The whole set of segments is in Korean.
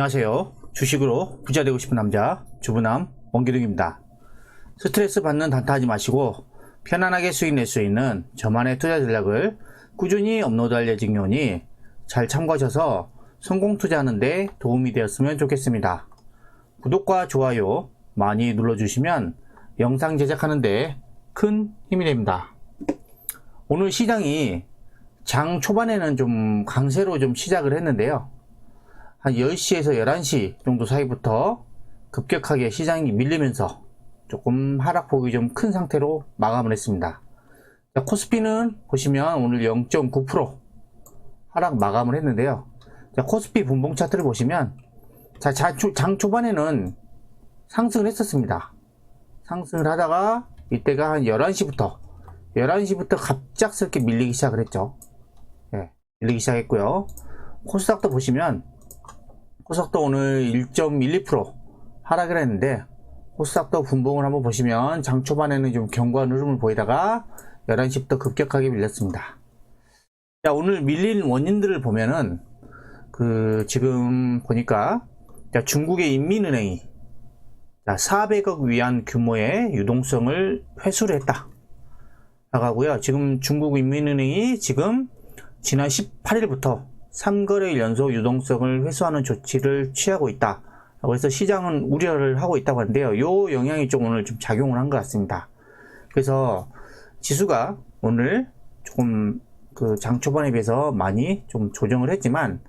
안녕하세요. 주식으로 부자 되고 싶은 남자 주부남 원기둥입니다. 스트레스 받는 단타하지 마시고 편안하게 수익 낼 수 있는 저만의 투자 전략을 꾸준히 업로드할 예정이오니 잘 참고하셔서 성공 투자하는 데 도움이 되었으면 좋겠습니다. 구독과 좋아요 많이 눌러주시면 영상 제작하는 데 큰 힘이 됩니다. 오늘 시장이 장 초반에는 좀 강세로 좀 시작을 했는데요. 한 10시에서 11시 정도 사이부터 급격하게 시장이 밀리면서 조금 하락폭이 좀 큰 상태로 마감을 했습니다. 자, 코스피는 보시면 오늘 0.9% 하락 마감을 했는데요. 자, 코스피 분봉 차트를 보시면 자, 장 초반에는 상승을 했었습니다. 상승을 하다가 이때가 한 11시부터 갑작스럽게 밀리기 시작을 했죠. 네, 밀리기 시작했고요. 코스닥도 보시면 코스닥도 오늘 1.12% 하락을 했는데 코스닥도 분봉을 한번 보시면 장 초반에는 좀 견고한 흐름을 보이다가 11시부터 급격하게 밀렸습니다. 자, 오늘 밀린 원인들을 보면은 지금 보니까 자, 중국의 인민은행이 자, 400억 위안 규모의 유동성을 회수를 했다 나가고요. 지금 중국 인민은행이 지금 지난 18일부터 3거래일 연속 유동성을 회수하는 조치를 취하고 있다. 그래서 시장은 우려를 하고 있다고 하는데요. 요 영향이 좀 오늘 좀 작용을 한 것 같습니다. 그래서 지수가 오늘 조금 장 초반에 비해서 많이 좀 조정을 했지만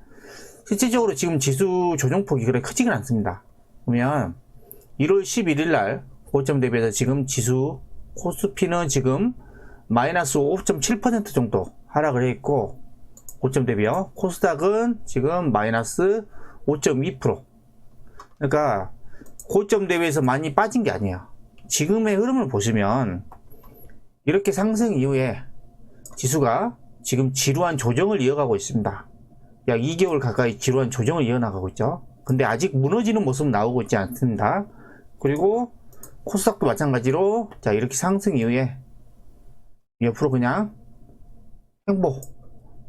실질적으로 지금 지수 조정폭이 그렇게 크지는 않습니다. 보면 1월 11일 날 고점 대비해서 지금 지수 코스피는 지금 마이너스 5.7% 정도 하락을 했고 고점 대비요. 코스닥은 지금 마이너스 5.2%. 그러니까 고점 대비해서 많이 빠진 게 아니에요. 지금의 흐름을 보시면 이렇게 상승 이후에 지수가 지금 지루한 조정을 이어가고 있습니다. 약 2개월 가까이 지루한 조정을 이어나가고 있죠. 근데 아직 무너지는 모습은 나오고 있지 않습니다. 그리고 코스닥도 마찬가지로 자, 이렇게 상승 이후에 옆으로 그냥 횡보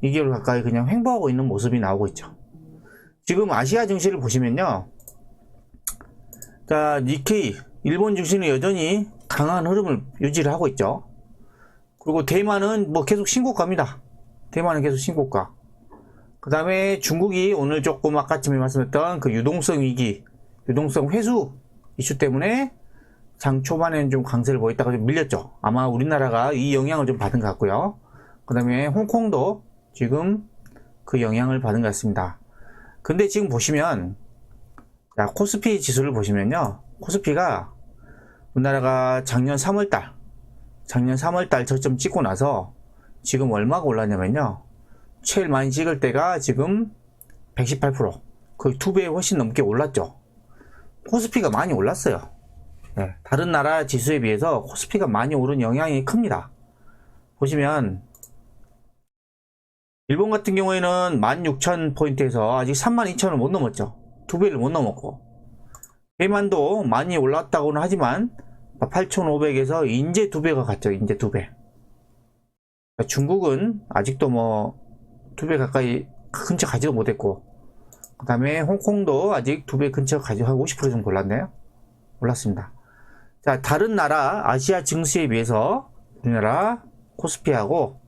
2개월 가까이 그냥 횡보하고 있는 모습이 나오고 있죠. 지금 아시아 증시를 보시면요. 자, 니케이, 일본 증시는 여전히 강한 흐름을 유지를 하고 있죠. 그리고 대만은 뭐 계속 신고가입니다. 대만은 계속 신고가. 그 다음에 중국이 오늘 조금 아까쯤에 말씀했던 그 유동성 위기, 유동성 회수 이슈 때문에 장 초반에는 좀 강세를 보였다가 좀 밀렸죠. 아마 우리나라가 이 영향을 좀 받은 것 같고요. 그 다음에 홍콩도 지금 그 영향을 받은 것 같습니다. 근데 지금 보시면 자, 코스피 지수를 보시면요. 코스피가 우리나라가 작년 3월달 저점 찍고 나서 지금 얼마가 올랐냐면요. 제일 많이 찍을 때가 지금 118%. 거의 2배 훨씬 넘게 올랐죠. 코스피가 많이 올랐어요. 네, 다른 나라 지수에 비해서 코스피가 많이 오른 영향이 큽니다. 보시면 일본 같은 경우에는 16,000포인트에서 아직 32,000을 못 넘었죠. 2배를 못 넘었고 대만도 많이 올랐다고는 하지만 8,500에서 이제 2배가 갔죠. 이제 2배. 중국은 아직도 뭐 2배 가까이 근처 가지도 못했고 그 다음에 홍콩도 아직 2배 근처 가지고 한 50% 정도 올랐네요. 올랐습니다. 자, 다른 나라 아시아 증시에 비해서 우리나라 코스피하고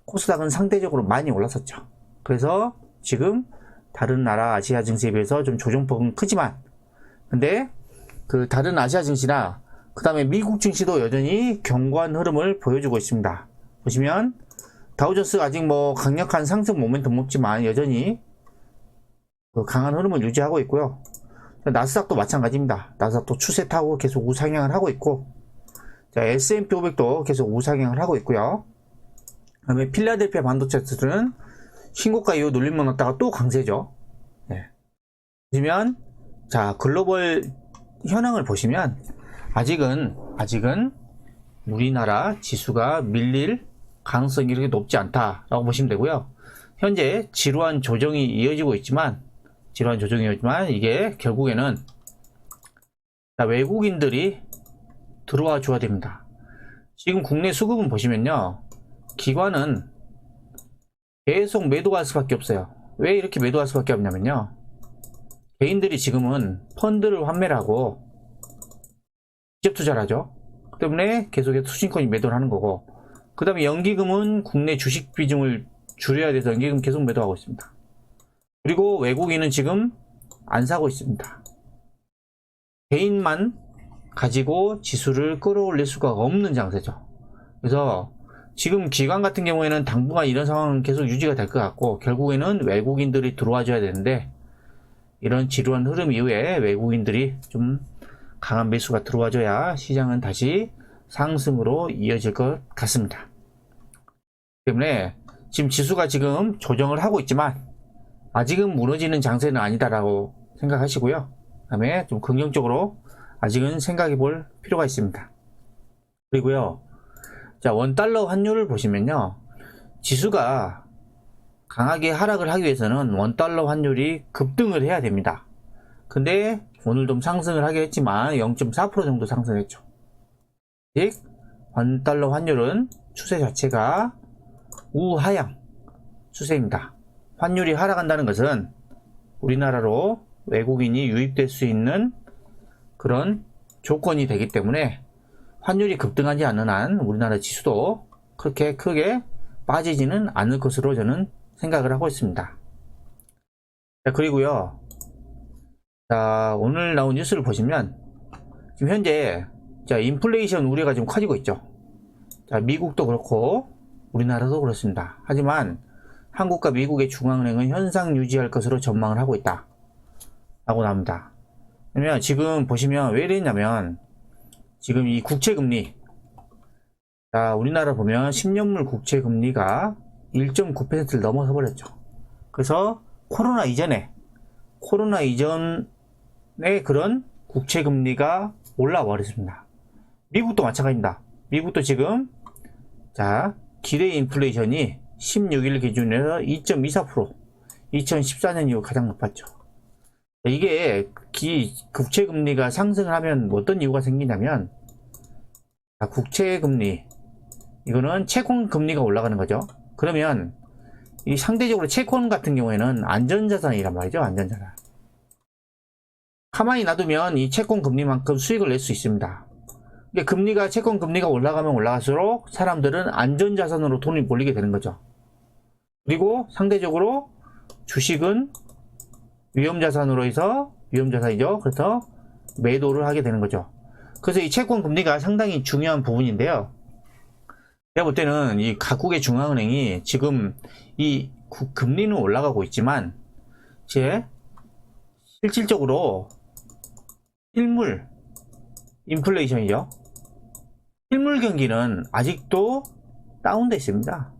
코스닥은 상대적으로 많이 올랐었죠. 그래서 지금 다른 나라 아시아 증시에 비해서 좀 조정폭은 크지만 근데 그 다른 아시아 증시나 그 다음에 미국 증시도 여전히 견고한 흐름을 보여주고 있습니다. 보시면 다우존스가 아직 뭐 강력한 상승 모멘텀 없지만 여전히 그 강한 흐름을 유지하고 있고요. 나스닥도 마찬가지입니다. 나스닥도 추세 타고 계속 우상향을 하고 있고 자, S&P 500도 계속 우상향을 하고 있고요. 그 다음에 필라델피아 반도체들은 신고가 이후 눌림목 났다가 또 강세죠. 네. 보시면 자, 글로벌 현황을 보시면 아직은 우리나라 지수가 밀릴 가능성이 이렇게 높지 않다라고 보시면 되고요. 현재 지루한 조정이 이어지고 있지만 이게 결국에는 외국인들이 들어와 줘야 됩니다. 지금 국내 수급은 보시면요. 기관은 계속 매도할 수밖에 없어요. 왜 이렇게 매도할 수밖에 없냐면요. 개인들이 지금은 펀드를 환매를 하고 직접 투자를 하죠. 그 때문에 계속해서 수신권이 매도를 하는 거고, 그 다음에 연기금은 국내 주식 비중을 줄여야 돼서 연기금 계속 매도하고 있습니다. 그리고 외국인은 지금 안 사고 있습니다. 개인만 가지고 지수를 끌어올릴 수가 없는 장세죠. 그래서 지금 기관 같은 경우에는 당분간 이런 상황은 계속 유지가 될 것 같고, 결국에는 외국인들이 들어와 줘야 되는데, 이런 지루한 흐름 이후에 외국인들이 좀 강한 매수가 들어와 줘야 시장은 다시 상승으로 이어질 것 같습니다. 때문에 지금 지수가 지금 조정을 하고 있지만 아직은 무너지는 장세는 아니다라고 생각하시고요. 그 다음에 좀 긍정적으로 아직은 생각해 볼 필요가 있습니다. 그리고요, 자, 원달러 환율을 보시면요, 지수가 강하게 하락을 하기 위해서는 원달러 환율이 급등을 해야 됩니다. 근데 오늘 좀 상승을 하게 했지만 0.4% 정도 상승했죠. 즉 원달러 환율은 추세 자체가 우하향 추세입니다. 환율이 하락한다는 것은 우리나라로 외국인이 유입될 수 있는 그런 조건이 되기 때문에 환율이 급등하지 않는 한 우리나라 지수도 그렇게 크게 빠지지는 않을 것으로 저는 생각을 하고 있습니다. 자, 그리고요, 자, 오늘 나온 뉴스를 보시면 지금 현재 자, 인플레이션 우려가 좀 커지고 있죠. 자, 미국도 그렇고 우리나라도 그렇습니다. 하지만 한국과 미국의 중앙은행은 현상 유지할 것으로 전망을 하고 있다 라고 나옵니다. 왜냐면 지금 보시면 왜 이랬냐면, 지금 이 국채금리, 자, 우리나라 보면 10년물 국채금리가 1.9%를 넘어서 버렸죠. 그래서 코로나 이전에 그런 국채금리가 올라와 버렸습니다. 미국도 마찬가지입니다. 미국도 지금 자, 기대 인플레이션이 16일 기준에서 2.24%, 2014년 이후 가장 높았죠. 이게 국채금리가 상승을 하면 어떤 이유가 생기냐면, 국채금리, 이거는 채권 금리가 올라가는 거죠. 그러면 이 상대적으로 채권 같은 경우에는 안전자산이란 말이죠. 안전자산. 가만히 놔두면 이 채권 금리만큼 수익을 낼 수 있습니다. 근데 채권 금리가 올라가면 올라갈수록 사람들은 안전자산으로 돈을 몰리게 되는 거죠. 그리고 상대적으로 주식은 위험자산으로 해서 위험자산이죠. 그래서 매도를 하게 되는 거죠. 그래서 이 채권 금리가 상당히 중요한 부분인데요. 제가 볼 때는 이 각국의 중앙은행이 지금 이 금리는 올라가고 있지만 실질적으로 실물 인플레이션이죠. 실물 경기는 아직도 다운돼 있습니다.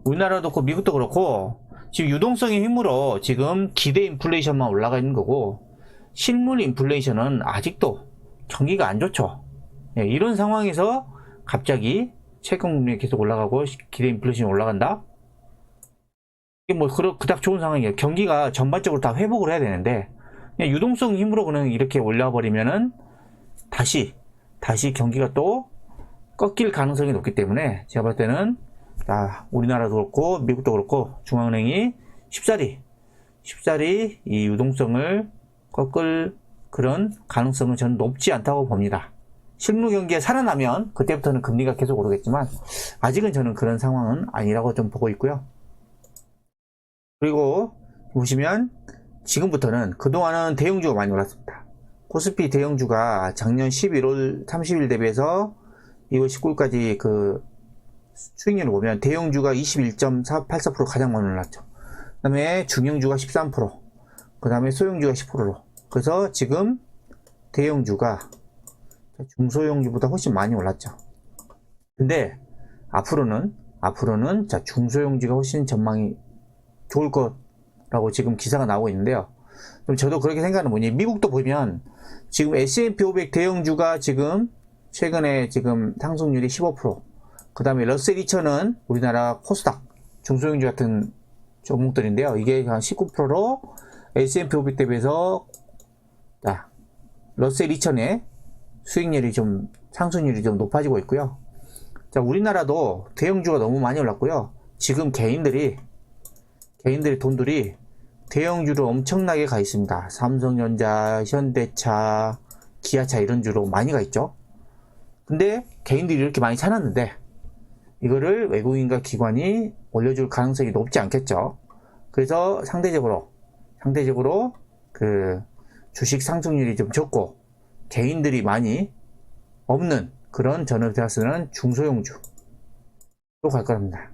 우리나라도 그렇고 미국도 그렇고 지금 유동성의 힘으로 지금 기대 인플레이션만 올라가 있는 거고, 실물 인플레이션은 아직도 경기가 안 좋죠. 이런 상황에서 갑자기 채권 금리 계속 올라가고 기대 인플레이션이 올라간다? 이게 뭐 그닥 좋은 상황이에요. 경기가 전반적으로 다 회복을 해야 되는데 그냥 유동성 힘으로 그냥 이렇게 올려버리면은 다시 경기가 또 꺾일 가능성이 높기 때문에 제가 볼 때는 우리나라도 그렇고 미국도 그렇고 중앙은행이 쉽사리 이 유동성을 꺾을 그런 가능성은 저는 높지 않다고 봅니다. 실물 경기에 살아나면 그때부터는 금리가 계속 오르겠지만 아직은 저는 그런 상황은 아니라고 좀 보고 있고요. 그리고 보시면 지금부터는 그동안은 대형주가 많이 올랐습니다. 코스피 대형주가 작년 11월 30일 대비해서 2월 19일까지 그 수익률을 보면 대형주가 21.84% 가장 많이 올랐죠. 그 다음에 중형주가 13%, 그 다음에 소형주가 10%로. 그래서 지금 대형주가 중소형주보다 훨씬 많이 올랐죠. 근데 앞으로는 중소형주가 훨씬 전망이 좋을 거라고 지금 기사가 나오고 있는데요. 그럼 저도 그렇게 생각하는 분이, 미국도 보면 지금 S&P 500 대형주가 지금 최근에 지금 상승률이 15%, 그 다음에 러셀 2000은 우리나라 코스닥 중소형주 같은 종목들인데요. 이게 한 19%로 S&P 500 대비해서 러셀 2000의 수익률이 상승률이 좀 높아지고 있고요. 자, 우리나라도 대형주가 너무 많이 올랐고요. 지금 개인들이 돈들이 대형주로 엄청나게 가 있습니다. 삼성전자, 현대차, 기아차 이런 주로 많이 가 있죠. 근데 개인들이 이렇게 많이 사놨는데 이거를 외국인과 기관이 올려줄 가능성이 높지 않겠죠. 그래서 상대적으로 그 주식 상승률이 좀 적고 개인들이 많이 없는 그런 전업대학생은 중소형주로 갈 겁니다.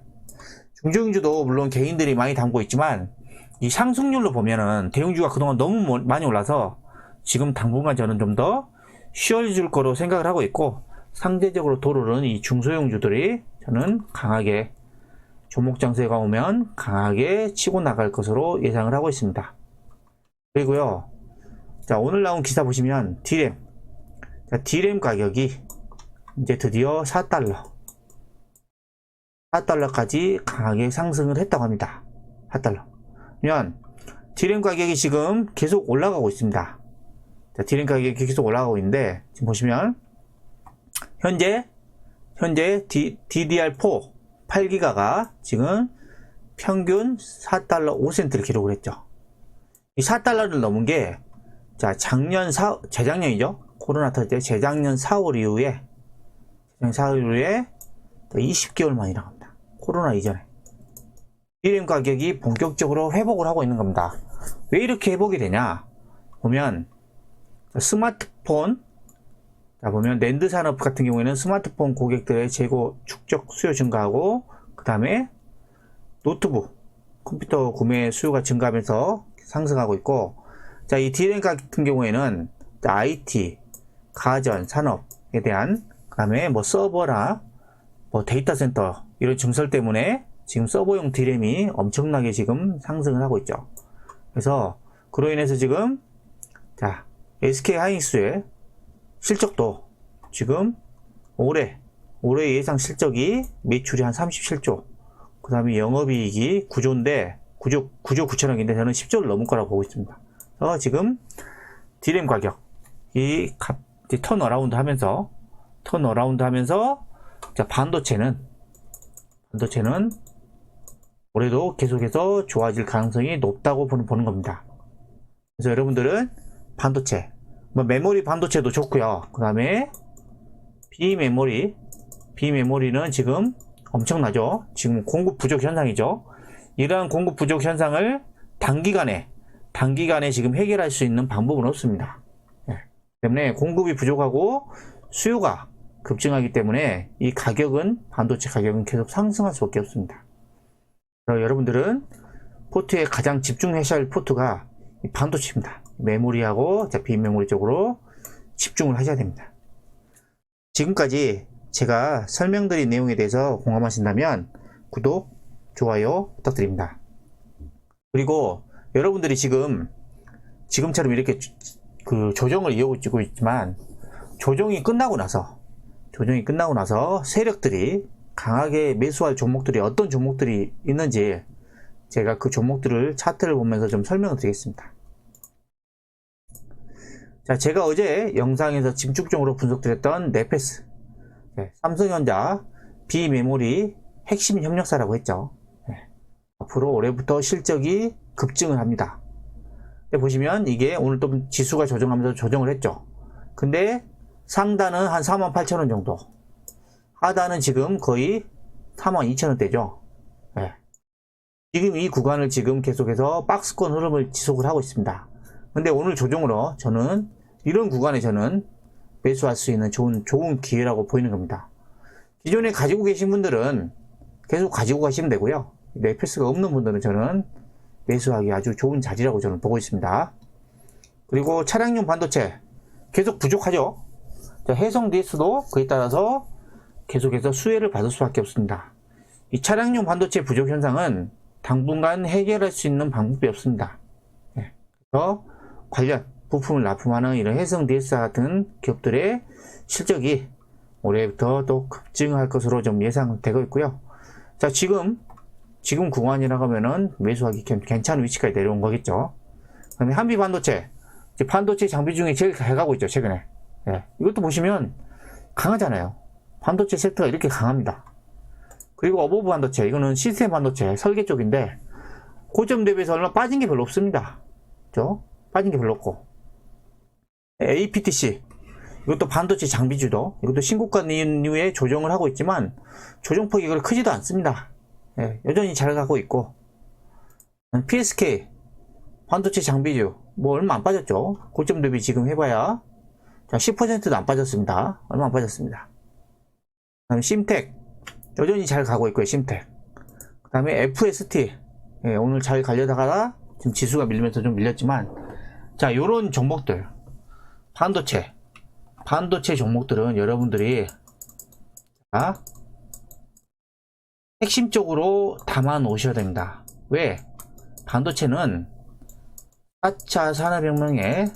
중소형주도 물론 개인들이 많이 담고 있지만 이 상승률로 보면은 대형주가 그동안 너무 많이 올라서 지금 당분간 저는 좀 더 쉬어줄 거로 생각을 하고 있고, 상대적으로 도로는 이 중소형주들이 저는 강하게 종목 장세가 오면 강하게 치고 나갈 것으로 예상을 하고 있습니다. 그리고요, 자, 오늘 나온 기사 보시면 D램, 자, D램 가격이 이제 드디어 4달러까지 강하게 상승을 했다고 합니다. 4달러. 그러면 D램 가격이 지금 계속 올라가고 있습니다. 자, D램 가격이 계속 올라가고 있는데 지금 보시면 현재 DDR4 8기가가 지금 평균 4달러 5센트를 기록을 했죠. 이 4달러를 넘은 게, 자, 재작년이죠. 코로나 터질 때 재작년 4월 이후에 20개월 만이라고 합니다. 코로나 이전에. D램 가격이 본격적으로 회복을 하고 있는 겁니다. 왜 이렇게 회복이 되냐? 보면, 스마트폰, 자, 보면 낸드 산업 같은 경우에는 스마트폰 고객들의 재고 축적 수요 증가하고, 그 다음에 노트북, 컴퓨터 구매 수요가 증가하면서 상승하고 있고, 자, 이 D램 같은 경우에는 IT, 가전, 산업에 대한, 그 다음에 뭐 서버나 뭐 데이터 센터 이런 증설 때문에 지금 서버용 D램이 엄청나게 지금 상승을 하고 있죠. 그래서 그로 인해서 지금, 자, SK 하이닉스의 실적도 지금 올해 예상 실적이 매출이 한 37조, 그 다음에 영업이익이 9조 9천억인데 저는 10조를 넘을 거라고 보고 있습니다. 그래서 지금 D램 가격이 턴어라운드 하면서 자, 반도체는 올해도 계속해서 좋아질 가능성이 높다고 보는 겁니다. 그래서 여러분들은 반도체, 뭐 메모리 반도체도 좋고요. 그 다음에 비메모리는 지금 엄청나죠. 지금 공급 부족 현상이죠. 이러한 공급 부족 현상을 단기간에 지금 해결할 수 있는 방법은 없습니다. 때문에 공급이 부족하고 수요가 급증하기 때문에 이 반도체 가격은 계속 상승할 수밖에 없습니다. 그래서 여러분들은 포트에 가장 집중하셔야 할 포트가 이 반도체입니다. 메모리하고 비메모리 쪽으로 집중을 하셔야 됩니다. 지금까지 제가 설명드린 내용에 대해서 공감하신다면 구독, 좋아요 부탁드립니다. 그리고 여러분들이 지금처럼 이렇게 그 조정을 이어지고 있지만, 조정이 끝나고 나서 세력들이 강하게 매수할 종목들이 어떤 종목들이 있는지 제가 그 종목들을 차트를 보면서 좀 설명을 드리겠습니다. 자, 제가 어제 영상에서 집중적으로 분석드렸던 네페스, 삼성전자 비메모리 핵심 협력사라고 했죠. 앞으로 올해부터 실적이 급증을 합니다. 보시면 이게 오늘 또 지수가 조정하면서 조정을 했죠. 근데 상단은 한 48,000원 정도, 하단은 지금 거의 42,000원대죠. 지금 이 구간을 지금 계속해서 박스권 흐름을 지속을 하고 있습니다. 근데 오늘 조정으로 저는 이런 구간에 매수할 수 있는 좋은 기회라고 보이는 겁니다. 기존에 가지고 계신 분들은 계속 가지고 가시면 되고요. 네페스가 없는 분들은 저는 매수하기 아주 좋은 자리라고 저는 보고 있습니다. 그리고 차량용 반도체 계속 부족하죠. 해성 DS도 그에 따라서 계속해서 수혜를 받을 수밖에 없습니다. 이 차량용 반도체 부족 현상은 당분간 해결할 수 있는 방법이 없습니다. 그래서 관련 부품을 납품하는 이런 해성 DS 같은 기업들의 실적이 올해부터 또 급증할 것으로 좀 예상되고 있고요. 자, 지금 구간이라고 하면은 매수하기 괜찮은 위치까지 내려온 거겠죠. 그다음에 한비 반도체 장비 중에 제일 잘 가고 있죠, 최근에. 이것도 보시면 강하잖아요. 반도체 섹터가 이렇게 강합니다. 그리고 어보브 반도체, 이거는 시스템 반도체 설계 쪽인데 고점 대비해서 얼마 빠진 게 별로 없습니다. 그죠? 빠진 게 별로 없고. APTC. 이것도 반도체 장비주도. 이것도 신고가 이후에 조정을 하고 있지만, 조정폭이 그렇게 크지도 않습니다. 예, 여전히 잘 가고 있고. PSK. 반도체 장비주. 뭐 얼마 안 빠졌죠? 고점 대비 지금 해봐야. 자, 10%도 안 빠졌습니다. 얼마 안 빠졌습니다. 그 다음에 심텍. 여전히 잘 가고 있고요, 심텍. 그 다음에 FST. 예, 오늘 잘 가려다가 지금 지수가 밀리면서 좀 밀렸지만, 자, 요런 종목들. 반도체 종목들은 여러분들이, 자, 핵심적으로 담아 놓으셔야 됩니다. 왜? 반도체는 4차 산업혁명의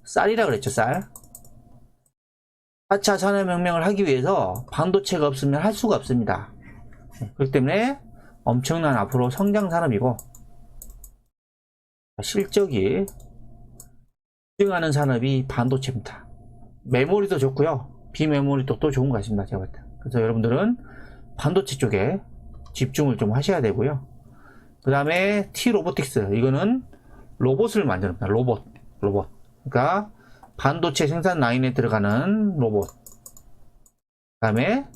쌀이라 그랬죠, 쌀. 4차 산업혁명을 하기 위해서 반도체가 없으면 할 수가 없습니다. 그렇기 때문에 엄청난 앞으로 성장 산업이고, 실적이 증하는 산업이 반도체입니다. 메모리도 좋고요, 비메모리도 또 좋은 것 같습니다, 제가 볼 때. 그래서 여러분들은 반도체 쪽에 집중을 좀 하셔야 되고요. 그 다음에 T-로보틱스. 이거는 로봇을 만듭니다. 로봇. 그러니까 반도체 생산 라인에 들어가는 로봇. 그 다음에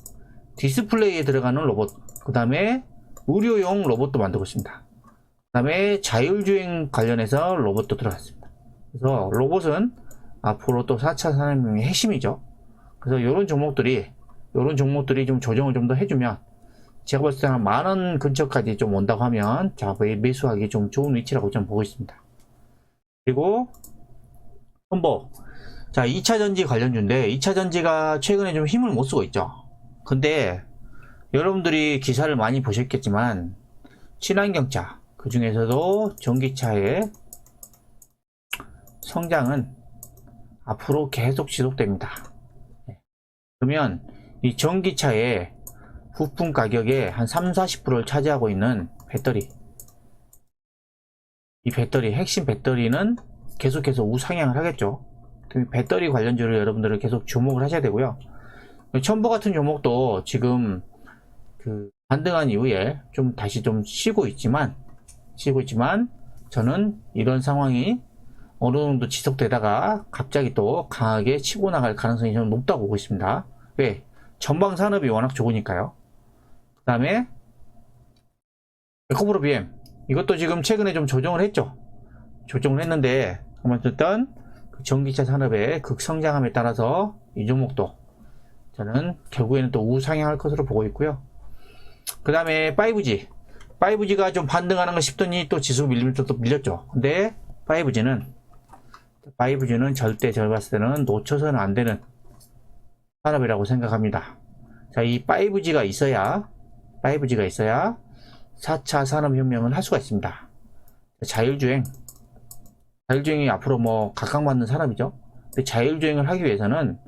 디스플레이에 들어가는 로봇. 그 다음에 의료용 로봇도 만들고 있습니다. 그 다음에 자율주행 관련해서 로봇도 들어갔습니다. 그래서 로봇은 앞으로 또 4차 산업혁명의 핵심이죠. 그래서 이런 종목들이 좀 조정을 좀 더 해주면, 제가 봤을 때 한 만원 근처까지 좀 온다고 하면, 자, 매수하기 좀 좋은 위치라고 좀 보고 있습니다. 그리고 험보. 자, 2차전지 관련주인데 2차전지가 최근에 좀 힘을 못 쓰고 있죠. 근데 여러분들이 기사를 많이 보셨겠지만, 친환경차, 그 중에서도 전기차의 성장은 앞으로 계속 지속됩니다. 그러면 이 전기차의 부품 가격의 한 30-40%를 차지하고 있는 배터리, 이 배터리, 핵심 배터리는 계속해서 우상향을 하겠죠. 배터리 관련주를 여러분들은 계속 주목을 하셔야 되고요. 첨보 같은 종목도 지금 반등한 이후에 좀 다시 좀 쉬고 있지만 저는 이런 상황이 어느 정도 지속되다가 갑자기 또 강하게 치고 나갈 가능성이 좀 높다고 보고 있습니다. 왜? 전방 산업이 워낙 좋으니까요. 그 다음에 에코프로 BM, 이것도 지금 최근에 좀 조정을 했죠. 조정을 했는데 어쨌든 전기차 산업의 극성장함에 따라서 이 종목도 저는 결국에는 또 우상향할 것으로 보고 있고요. 그 다음에 5G가 좀 반등하는 거 싶더니 또 지수 밀리면서 또 밀렸죠. 근데 5G는 절대 제가 봤을 때는 놓쳐서는 안 되는 산업이라고 생각합니다. 자, 이 5G가 있어야 4차 산업혁명을 할 수가 있습니다. 자율주행이 앞으로 뭐 각광받는 산업이죠. 근데 자율주행을 하기 위해서는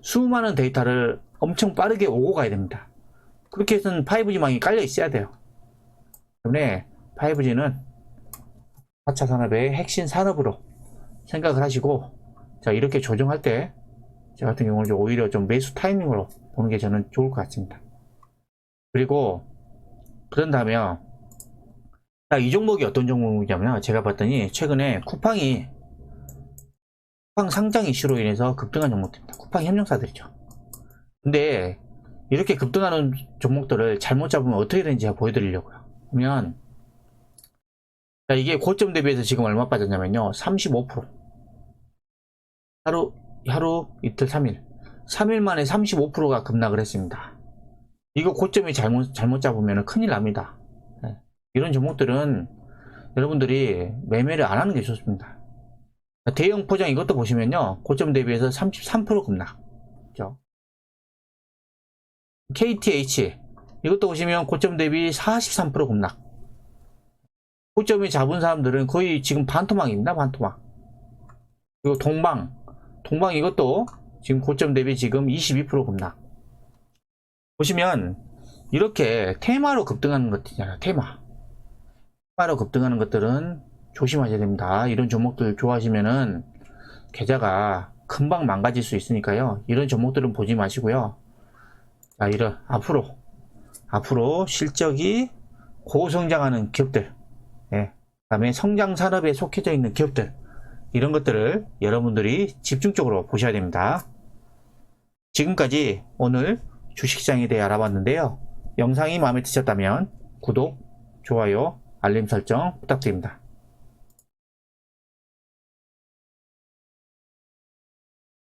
수많은 데이터를 엄청 빠르게 오고 가야 됩니다. 그렇게 해서는 5G망이 깔려 있어야 돼요. 때문에 5G는 4차 산업의 핵심 산업으로 생각을 하시고, 자, 이렇게 조정할 때 저 같은 경우는 오히려 좀 매수 타이밍으로 보는 게 저는 좋을 것 같습니다. 그리고 그런다면, 이 종목이 어떤 종목이냐면, 제가 봤더니 최근에 쿠팡 상장 이슈로 인해서 급등한 종목들입니다. 쿠팡 협력사들이죠. 근데 이렇게 급등하는 종목들을 잘못 잡으면 어떻게 되는지 제가 보여드리려고요. 그러면 이게 고점 대비해서 지금 얼마 빠졌냐면요, 35%. 하루, 이틀, 3일 만에 35%가 급락을 했습니다. 이거 고점이 잘못 잡으면 큰일 납니다. 네. 이런 종목들은 여러분들이 매매를 안 하는 게 좋습니다. 대형 포장 이것도 보시면요, 고점 대비해서 33% 급락. 그렇죠? KTH 이것도 보시면 고점 대비 43% 급락. 고점이 잡은 사람들은 거의 지금 반토막입니다. 반토막. 그리고 동방 이것도 지금 고점 대비 지금 22% 급락. 보시면 이렇게 테마로 급등하는 것들이잖아요. 테마로 급등하는 것들은 조심하셔야 됩니다. 이런 종목들 좋아하시면은 계좌가 금방 망가질 수 있으니까요. 이런 종목들은 보지 마시고요. 자, 앞으로 실적이 고성장하는 기업들, 그다음에 성장 산업에 속해져 있는 기업들, 이런 것들을 여러분들이 집중적으로 보셔야 됩니다. 지금까지 오늘 주식시장에 대해 알아봤는데요. 영상이 마음에 드셨다면 구독, 좋아요, 알림 설정 부탁드립니다.